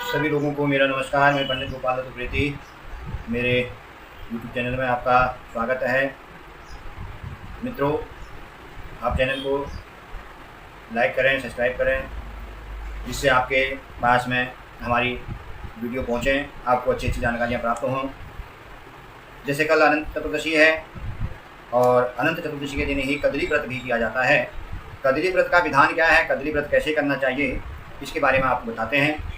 सभी लोगों को मेरा नमस्कार। मैं पंडित गोपाल दत्त प्रीति, मेरे यूट्यूब चैनल में आपका स्वागत है। मित्रों, आप चैनल को लाइक करें, सब्सक्राइब करें, जिससे आपके पास में हमारी वीडियो पहुँचें, आपको अच्छी अच्छी जानकारियाँ प्राप्त हों। जैसे कल अनंत चतुर्दशी है और अनंत चतुर्दशी के दिन ही कदली व्रत भी किया जाता है। कदली व्रत का विधान क्या है, कदली व्रत कैसे करना चाहिए, इसके बारे में आपको बताते हैं।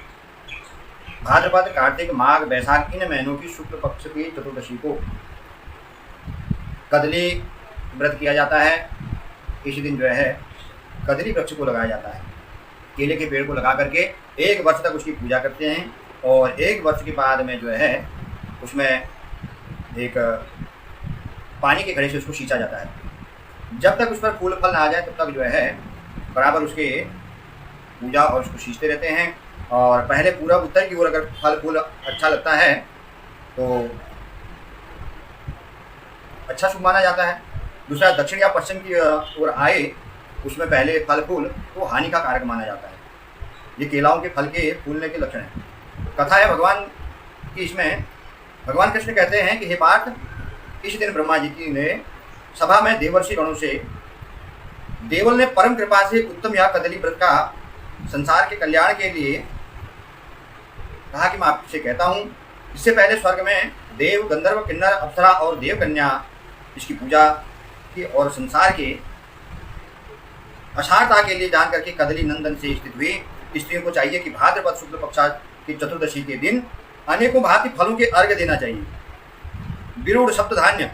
भाद्रपद, कार्तिक, माघ, बैसाख इन महीनों की शुक्ल पक्ष की चतुर्दशी को कदली व्रत किया जाता है। इस दिन जो है कदली वृक्ष को लगाया जाता है। केले के पेड़ को लगा करके 1 वर्ष तक उसकी पूजा करते हैं और 1 वर्ष के बाद में जो है उसमें एक पानी के घड़े से उसको सींचा जाता है। जब तक उस पर फूल फल ना आ जाए तब तक जो है बराबर उसके पूजा और उसको सींचते रहते हैं। और पहले पूरब उत्तर की ओर अगर फल फूल अच्छा लगता है तो अच्छा शुभ माना जाता है। दूसरा दक्षिण या पश्चिम की ओर आए उसमें पहले फल फूल तो हानि का कारक माना जाता है। ये केलाओं के फल के फूलने के लक्षण है। कथा है भगवान की, इसमें भगवान कृष्ण कहते हैं कि हे पार्थ, इस दिन ब्रह्मा जी की ने सभा में देवर्षि गणों से देवल ने परम कृपा से उत्तम या कदली व्रत का संसार के कल्याण के लिए कहा कि मैं आपसे कहता हूँ। इससे पहले स्वर्ग में देव, गंधर्व, किन्नर, अप्सरा और देव कन्या इसकी पूजा की और संसार के असारता के लिए जान करके कदली नंदन से स्थित हुई स्त्रियों को चाहिए कि भाद्रपद शुक्ल पक्षा की चतुर्दशी के दिन अनेकों भांति फलों के अर्घ्य देना चाहिए। विरूढ़ सप्त धान्य,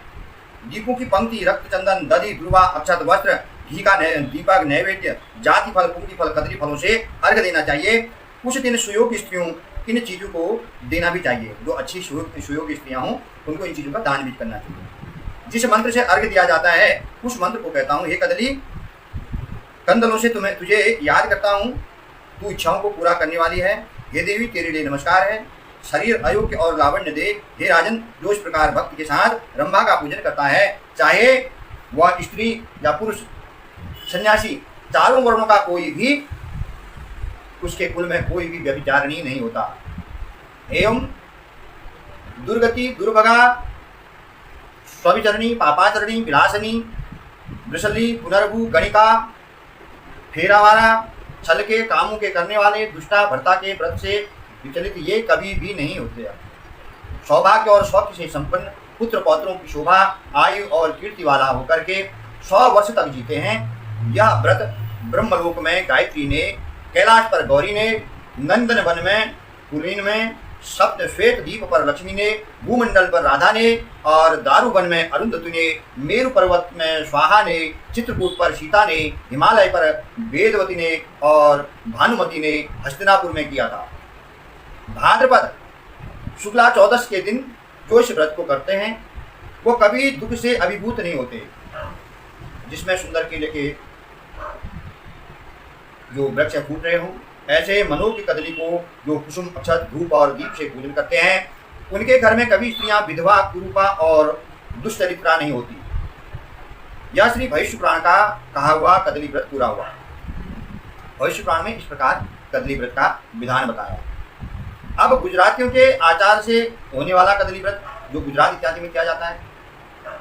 दीपों की पंक्ति, रक्त चंदन, दधि, दुर्वा, अक्षत वस्त्र, घी का दीपक, नैवेद्य, जाति फल, कुंती फल, कदली फलों से अर्घ्य देना चाहिए। उस दिन सुयोग स्त्रियों इन चीज़ों को देना भी चाहिए। जो अच्छी सुयोग स्त्रियाँ हों उनको इन चीज़ों का दान भी करना चाहिए। जिस मंत्र से अर्घ्य दिया जाता है उस मंत्र को कहता हूँ, हे कदली, कंदलों से तुझे याद करता हूँ, तू इच्छाओं को पूरा करने वाली है। हे देवी, तेरे लिए नमस्कार है। शरीर अयोग्य और लावण्य दे। हे राजन, जो इस प्रकार भक्ति के साथ रंभा का पूजन करता है, चाहे वह स्त्री या पुरुष, सन्यासी, चारों वर्णों का कोई भी, उसके कुल में कोई भी व्यभिचारिणी नहीं होता। एवं दुर्गति, दुर्भगा, स्वविचरणी, पापाचरणी, विलासनी, वृषली, पुनर्भु, गणिका, फेरावारा, छल के कामों के करने वाले, दुष्टा, भर्ता के व्रत से विचलित ये कभी भी नहीं होते। सौभाग्य और सौख्य से संपन्न, पुत्र पौत्रों की शोभा, आयु और कीर्ति वाला होकर के 100 वर्ष तक जीते हैं। यह व्रत ब्रह्मलोक में गायत्री ने, कैलाश पर गौरी ने, नंदन वन में कुलीन में, सप्त श्वेत द्वीप पर लक्ष्मी ने, भूमंडल पर राधा ने और दारुवन में अरुंधति ने, मेरु पर्वत में स्वाहा ने, चित्रकूट पर सीता ने, हिमालय पर वेदवती ने और भानुमति ने हस्तिनापुर में किया था। भाद्रपद शुक्ला चौदश के दिन जो इस व्रत को करते हैं वो कभी दुख से अभिभूत नहीं होते। जिसमें सुंदर केले के जो वृक्ष फूट रहे हों, ऐसे मनोह की कदली को जो कुसुम, अक्षत, धूप और दीप से पूजन करते हैं, उनके घर में कभी स्त्रियां विधवा, कुरूपा और दुष्चरित्रा नहीं होती। यह श्री भविष्य पुराण का कहा हुआ कदली व्रत पूरा हुआ। भविष्य पुराण में इस प्रकार कदली व्रत का विधान बताया। अब गुजरातियों के आचार से होने वाला कदली व्रत जो गुजरात इत्यादि में किया जाता है,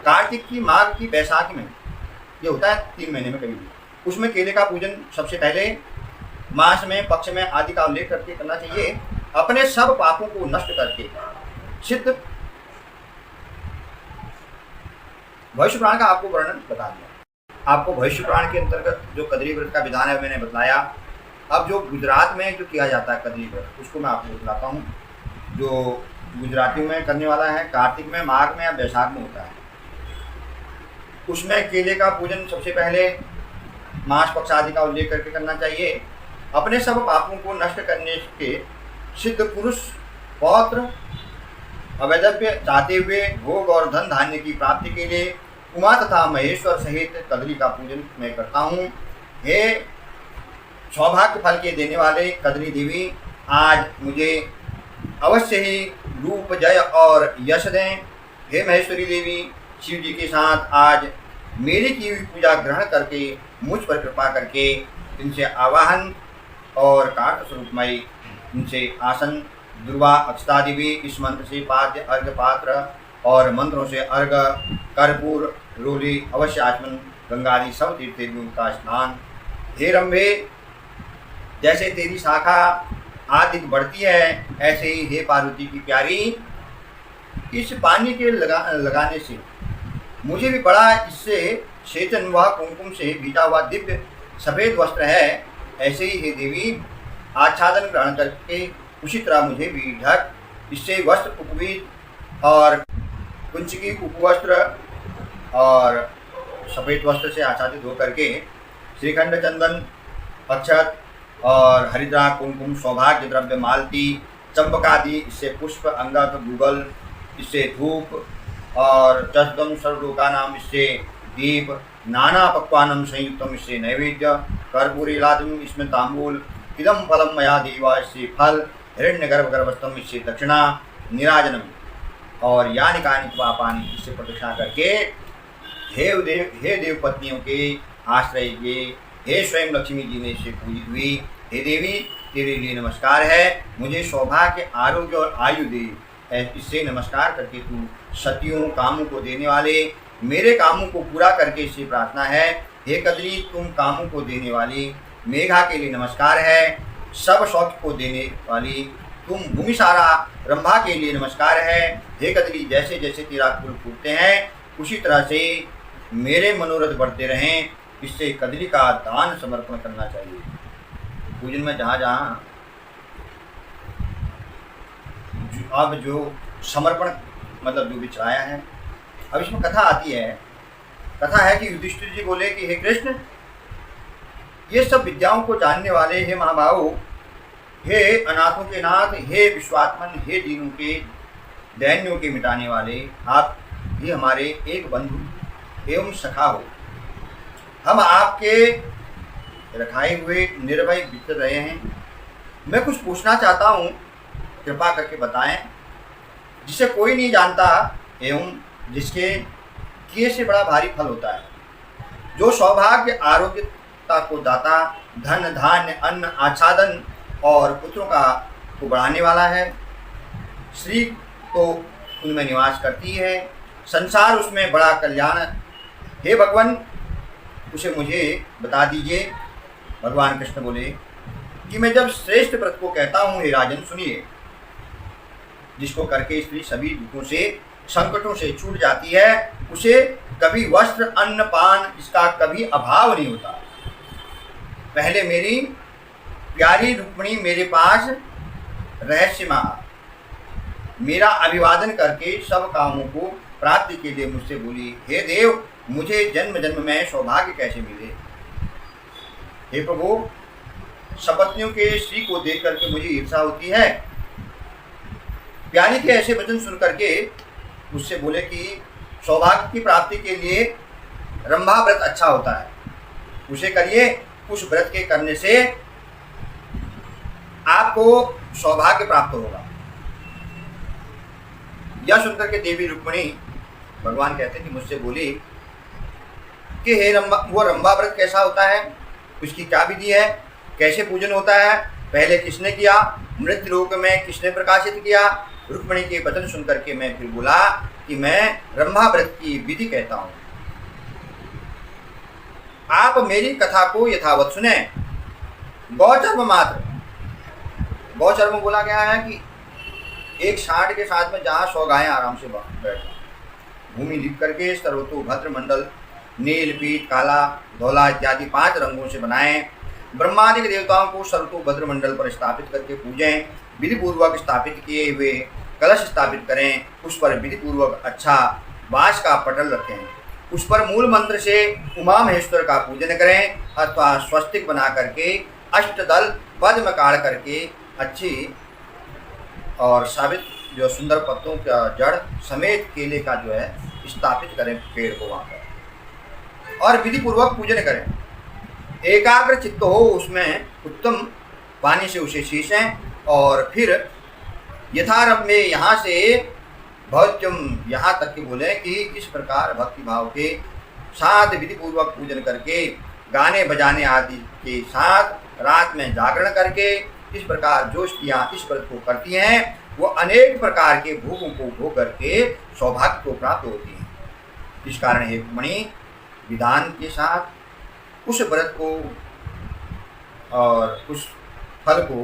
कार्तिक की, माघ की, बैसाख में ये होता है 3 महीने में कभी। उसमें केले का पूजन सबसे पहले मास में, पक्ष में आदि का उल्लेख करके करना चाहिए। अपने सब पापों को नष्ट करके सिद्ध भविष्य पुराण का आपको वर्णन बता दिया। आपको भविष्य पुराण के अंतर्गत जो कदली व्रत का विधान है मैंने बताया। अब जो गुजरात में जो किया जाता है कदली व्रत, उसको मैं आपको बताता हूँ। जो गुजरातियों में करने वाला है, कार्तिक में, माघ में या बैसाख में होता है। उसमें केले का पूजन सबसे पहले मास, पक्ष आदि का उल्लेख करके करना चाहिए। अपने सब पापों को नष्ट करने के सिद्ध पुरुष, पौत्र, अवैधव्य चाहते हुए भोग और धन धान्य की प्राप्ति के लिए उमा तथा महेश्वर सहित कदली का पूजन मैं करता हूँ। हे सौभाग्य फल के देने वाले कदली देवी, आज मुझे अवश्य ही रूप, जय और यश दें। हे महेश्वरी देवी, शिव जी के साथ आज मेरी की हुई पूजा ग्रहण करके मुझ पर कृपा करके इनसे आवाहन और कार्त स्वरूपमयी उनसे आसन दुर्वा अक्षतादि भी इस मंत्र से पाद्य अर्घ पात्र और मंत्रों से अर्घ कर्पूर रोली अवश्य आचमन गंगादि सब तीर्थें का स्नान। हे रंभे, जैसे तेरी शाखा आदि बढ़ती है ऐसे ही हे पार्वती की प्यारी, इस पानी के लगाने से मुझे भी बड़ा इससे चेतन व कुमकुम से भीता हुआ दिव्य सफ़ेद वस्त्र है। ऐसे ही हे देवी, आच्छादन ग्रहण करके उसी तरह मुझे भी ढक, इससे वस्त्र उपवीत और कुंचकी उपवस्त्र और सफ़ेद वस्त्र से आच्छादित होकर के श्रीखंड चंदन अक्षत और हरिद्रा कुमकुम सौभाग्य द्रव्य मालती चंपकादि, इससे पुष्प अंगक गुगल, इससे धूप और चतुर्दम सर्वलोका नाम, इससे दीप नाना पक्वानम संयुक्तम, इससे नैवेद्य कर्पूरी लादम, इसमें तांबूल इदम फलम मया देवा, इससे फल हिरण्य गर्भ गर्भस्थम, इससे दक्षिणा निराजनम और यानि कानि पापानि, इससे प्रदक्षिणा करके हे देव पत्नियों के आश्रय के हे स्वयं लक्ष्मी जी ने इससे पूजित हुई। हे देवी, तेरे लिए नमस्कार है, मुझे सौभाग्य आरोग्य और आयु दे। इससे नमस्कार करके तू सतियों कामों को देने वाले, मेरे कामों को पूरा करके इससे प्रार्थना है। हे कदली, तुम कामों को देने वाली, मेघा के लिए नमस्कार है, सब सौख्य को देने वाली तुम भूमिसारा रंभा के लिए नमस्कार है। हे कदली, जैसे जैसे तेरा फूल फूटते हैं उसी तरह से मेरे मनोरथ बढ़ते रहें, इससे कदली का दान समर्पण करना चाहिए। पूजन में जहाँ जहाँ अब जो समर्पण मतलब जो भी चढ़ाया है, अब इसमें कथा आती है। कथा है कि युधिष्ठिर जी बोले कि हे कृष्ण, ये सब विद्याओं को जानने वाले, हे महाभाव, हे अनाथों के नाथ, हे विश्वात्मन, हे दीनों के दैन्यों के मिटाने वाले, आप ही हमारे एक बंधु एवं सखा हो। हम आपके रखाए हुए निर्भय बीत रहे हैं। मैं कुछ पूछना चाहता हूँ, कृपा करके बताएं, जिसे कोई नहीं जानता एवं जिसके किए से बड़ा भारी फल होता है, जो सौभाग्य आरोग्यता को दाता, धन धान्य अन्न आच्छादन और पुत्रों को बढ़ाने वाला है। श्री तो उनमें निवास करती है, संसार उसमें बड़ा कल्याण। हे भगवान, उसे मुझे बता दीजिए। भगवान कृष्ण बोले कि मैं जब श्रेष्ठ व्रत को कहता हूँ, हे राजन सुनिए, जिसको करके स्त्री सभी दुखों से संकटों से छूट जाती है, उसे कभी वस्त्र अन्न पान इसका कभी अभाव नहीं होता। पहले मेरी प्यारी रुक्मिणी मेरे पास रहस्य में मेरा अभिवादन करके सब कामों को प्राप्ति के लिए मुझसे बोली, हे देव, मुझे जन्म जन्म में सौभाग्य कैसे मिले। हे प्रभु, सपत्नियों के श्री को देख करके मुझे ईर्षा होती है। प्यारी के ऐसे वचन सुन करके मुझसे बोले कि सौभाग्य की प्राप्ति के लिए रंभा व्रत अच्छा होता है, उसे करिए। उस व्रत के करने से आपको सौभाग्य प्राप्त होगा। यह सुनकर के देवी रुक्मिणी भगवान कहते हैं कि मुझसे बोली कि हे रंभा, वो रंभा व्रत कैसा होता है, उसकी क्या विधि है, कैसे पूजन होता है, पहले किसने किया, मृत्यु लोक में किसने प्रकाशित किया। रुक्मिणी के वचन सुनकर के मैं फिर बोला कि मैं रंभा व्रत की विधि कहता हूँ, आप मेरी कथा को यथावत सुने। गौचर्म मात्र, गौचर्म बोला गया है कि एक सांड के साथ में जहाँ 100 गायें आराम से बैठ, भूमि लिप करके सर्वतो भद्र मंडल नील पीत काला धौला इत्यादि 5 रंगों से बनाएं। ब्रह्मादि देवताओं को सर्वतो भद्र मंडल पर स्थापित करके पूजें। विधि पूर्वक स्थापित किए हुए कलश स्थापित करें, उस पर विधि पूर्वक अच्छा बाँस का पटल रखें, उस पर मूल मंत्र से उमा महेश्वर का पूजन करें अथवा स्वस्तिक बना करके अष्टदल पद्म काढ़ करके अच्छी और साबित जो सुंदर पत्तों का जड़ समेत केले का जो है स्थापित करें पेड़ को वहाँ पर, और विधि पूर्वक पूजन करें। एकाग्र चित्त हो, उसमें उत्तम पानी से उसे सींचें और फिर यथारंभ में यहाँ से भक्त्यम यहाँ तक कि बोले कि इस प्रकार भक्ति भाव के साथ विधि पूर्वक पूजन करके गाने बजाने आदि के साथ रात में जागरण करके इस प्रकार जो स्त्रियां इस व्रत को करती हैं वो अनेक प्रकार के भोगों को भोग करके सौभाग्य को प्राप्त होती हैं। इस कारण हे रुक्मिणी विधान के साथ उस व्रत को और उस फल को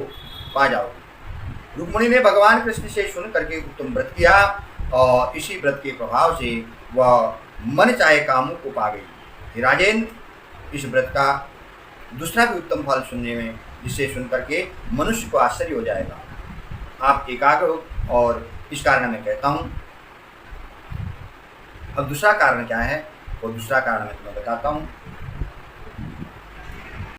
पा जाओगे। रुक्मिणी ने भगवान कृष्ण से सुन करके उत्तम व्रत किया और इसी व्रत के प्रभाव से वह मन चाहे कामों को पा गई। हे राजेन, इस व्रत का दूसरा भी उत्तम फल सुनने में जिसे सुन करके मनुष्य को आश्चर्य हो जाएगा। आप एकाग्र हो और इस कारण मैं कहता हूँ। अब दूसरा कारण क्या है, वो दूसरा कारण मैं तुम्हें बताता हूँ।